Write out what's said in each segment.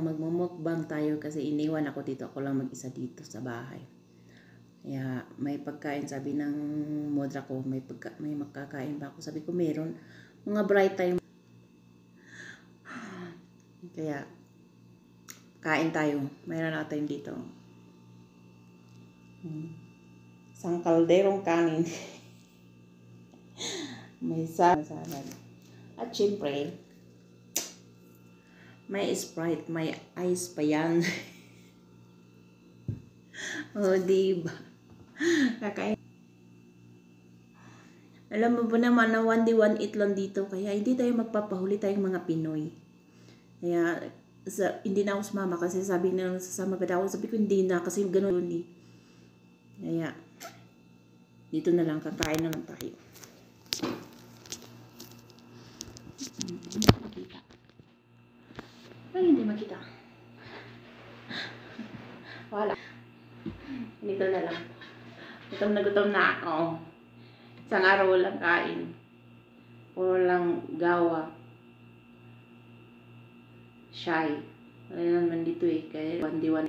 Magmumukbang tayo kasi iniwan ako dito. Ako lang mag-isa dito sa bahay. Kaya may pagkain, sabi ng modra ko, may makakain ba ako? Sabi ko meron. Mga bright time. Kaya kain tayo. Mayroon natin dito. Isang kalderong kanin. May salad. At syempre, may Sprite, may ice pa yan. O, diba? Kakain. Alam mo ba naman na 1 day 1 eat lang dito. Kaya hindi tayo magpapahuli tayong mga Pinoy. Kaya hindi na ako sumama kasi sabi na sasama ba ako. Sabi ko hindi na kasi ganoon eh. Kaya dito na lang, kakain na lang tayo. Ay, hindi makita. Wala. Dito na lang. Gutom na ako. Isang araw walang kain. Puro lang gawa. Shy. Wala naman dito eh. Kaya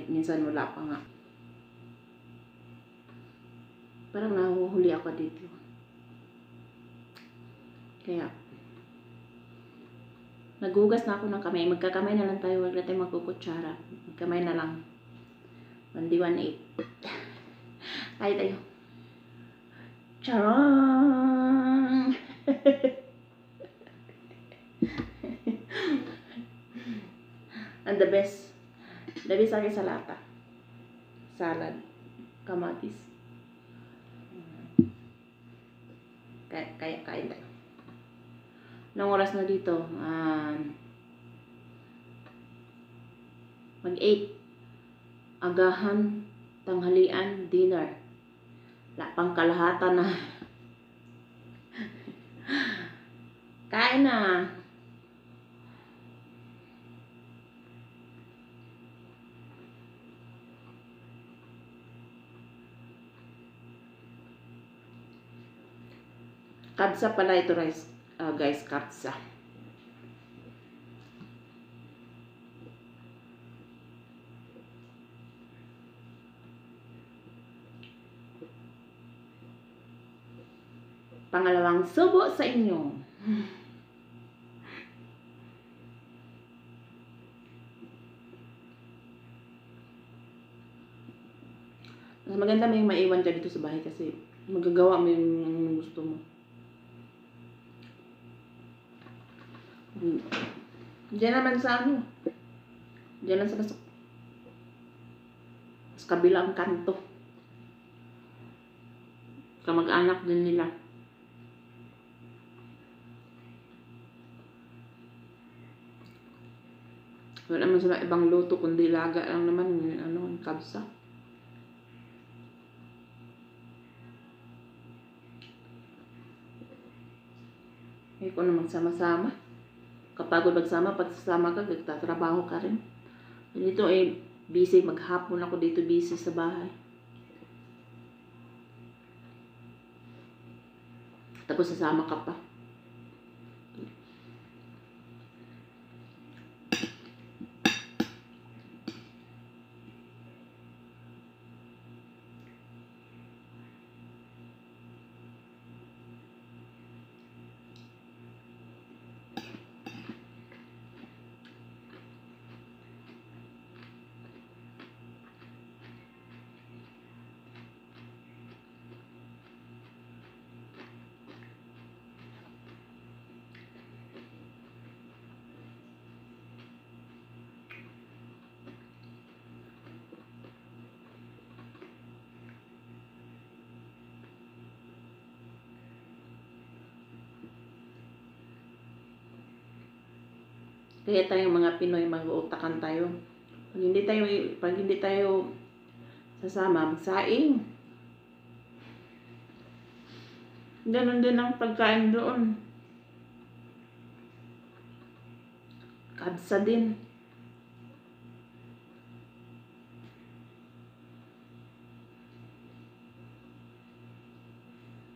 minsan wala pa nga. Parang nahuhuli ako dito. Kaya naghugas na ako ng kamay. Magkakamay na lang tayo. Huwag natin magkukutsara. Magkamay na lang. 1D18. Tayo tayo. Charang! And the best. The best akin sa lata. Salad. Kamatis. Kaya kain tayo. Anong oras na dito? Mag-8. Agahan, tanghalian, dinner. Lapang kalahatan na. Kain na. Kabsa pala ito rice. Guys, kapsa. Pangalawang subo sa inyo. Mas maganda may maiwan ka dito sa bahay kasi magagawa mo yung gusto mo. Diyan naman sa ano. Diyan lang sa kabilang kanto. Kamag-anak din nila. Wala naman sila ibang luto kundi laga lang naman yung kabsa. Hindi ko naman sama-sama. Kapag magsama, pagsasama ka, nagtatrabaho ka rin. Dito ay busy, maghapon ako dito busy sa bahay. Tapos sasama ka pa. Kaya tayong mga Pinoy, mag-uutakan tayo. Pag hindi tayo sasama, magsaing. Ganon din ang pagkain doon. Kabsa din.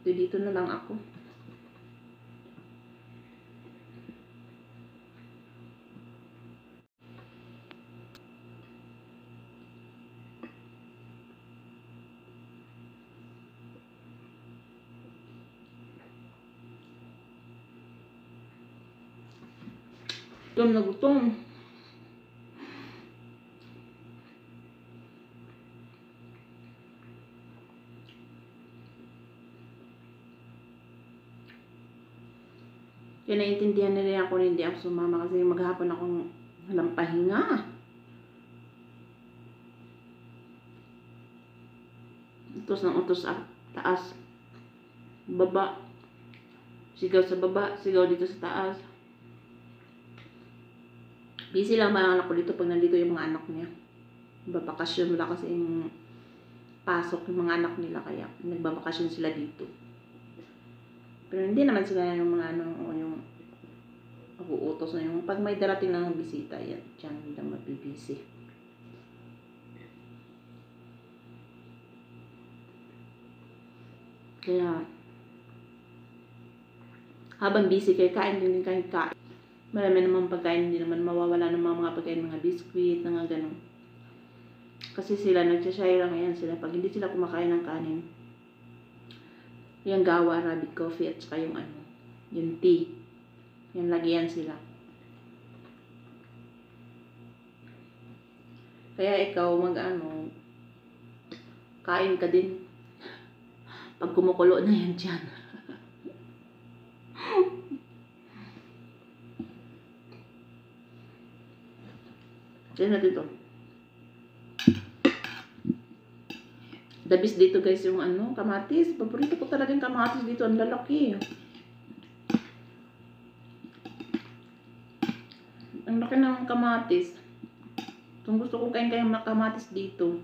Dito na lang ako. Gutom na gutom. Kaya naiintindihan na rin ako na hindi ako sumama kasi maghapon akong walang pahinga. Utos ng utos taas. Baba. Sigaw sa baba. Sigaw dito sa taas. Busy lang mga anak ko dito pag nandito yung mga anak niya. Babakasyon wala kasi yung pasok yung mga anak nila kaya nagbabakasyon sila dito. Pero hindi naman sila yung mga yung mag-uutos na yung pag may darating ng bisita yan. Diyan lang mabibisi. Kaya habang busy kayo, kain din kayo kain. Marami namang pagkain, hindi naman mawawala ng mga pagkain, mga biskuit, mga ganun. Kasi sila, nagsashare lang yan sila. Pag hindi sila kumakain ng kanin, yung gawa, Arabic coffee, at saka yung yung tea. Yung lagyan sila. Kaya ikaw, kain ka din. Pag kumukulo na yan dyan. Diyan na dito. Dabis dito guys yung kamatis. Paborito ko talaga yung kamatis dito. Ang lalaki. Ang laki ng kamatis. Kung gusto ko kain kayong kamatis dito.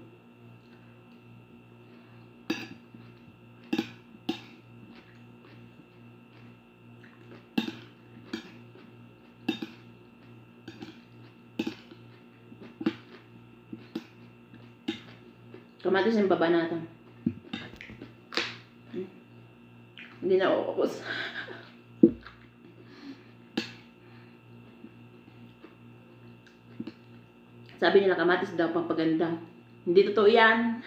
Kamatis yung baba natin. Hindi na uukos. Sabi nila kamatis daw pampaganda. Hindi totoo yan.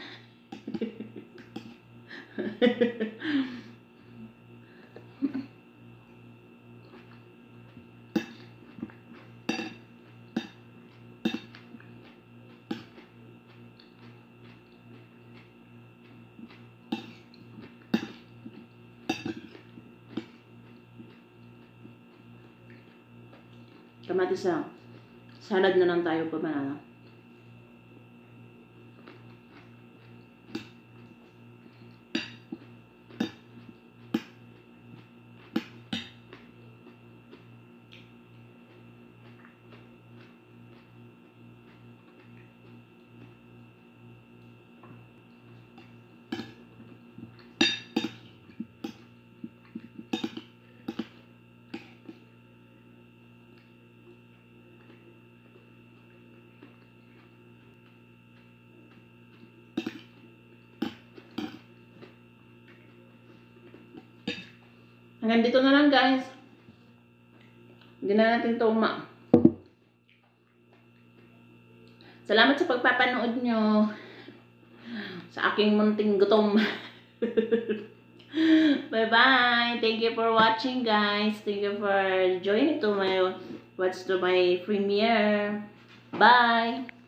Kamatis lang. Salad na lang tayo pa banana. Hanggang dito na lang guys. Hindi na natin ito Salamat sa pagpapanood nyo sa aking munting gutom. Bye bye. Thank you for watching guys. Thank you for joining to my premiere. Bye.